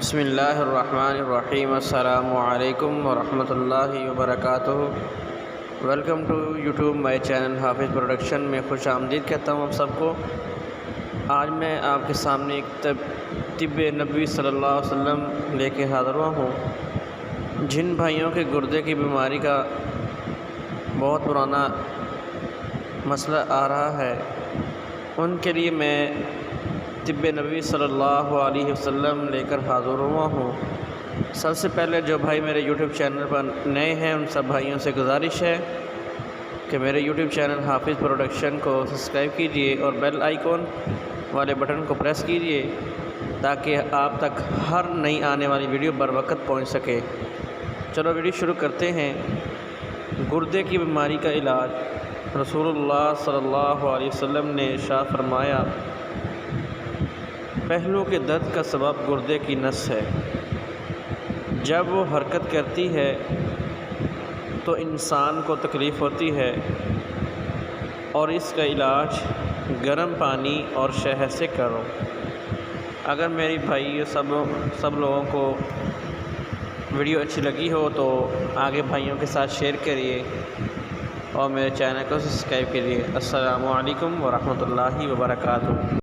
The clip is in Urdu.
بسم اللہ الرحمن الرحیم۔ السلام علیکم ورحمۃ اللہ وبرکاتہ۔ Welcome to YouTube my channel Hafiz production میں خوش آمدید کہتا ہوں آپ سب کو۔ آج میں آپ کے سامنے ایک طب نبوی صلی اللہ علیہ وسلم لے کے حاضر ہوا ہوں۔ جن بھائیوں کے گردے کی بیماری کا بہت پرانا مسئلہ آ رہا ہے، ان کے لیے میں طب نبوی صلی اللہ علیہ وسلم لے کر حاضر ہوا ہوں۔ سب سے پہلے جو بھائی میرے یوٹیوب چینل پر نئے ہیں، ان سب بھائیوں سے گزارش ہے کہ میرے یوٹیوب چینل حافظ پروڈکشن کو سبسکرائب کیجئے اور بیل آئیکن والے بٹن کو پریس کیجئے تاکہ آپ تک ہر نئی آنے والی ویڈیو بر وقت پہنچ سکے۔ چلو ویڈیو شروع کرتے ہیں۔ گردے کی بیماری کا علاج۔ رسول اللہ صلی اللہ علیہ وسلم نے ارشاد فرمایا، پہلو کے درد کا سبب گردے کی نس ہے۔ جب وہ حرکت کرتی ہے تو انسان کو تکلیف ہوتی ہے، اور اس کا علاج گرم پانی اور شہد سے کرو۔ اگر میری بھائی سب لوگوں کو ویڈیو اچھی لگی ہو تو آگے بھائیوں کے ساتھ شیئر کریے اور میرے چینل کو سبسکرائب کیجیے۔ السلام علیکم ورحمۃ اللہ وبرکاتہ۔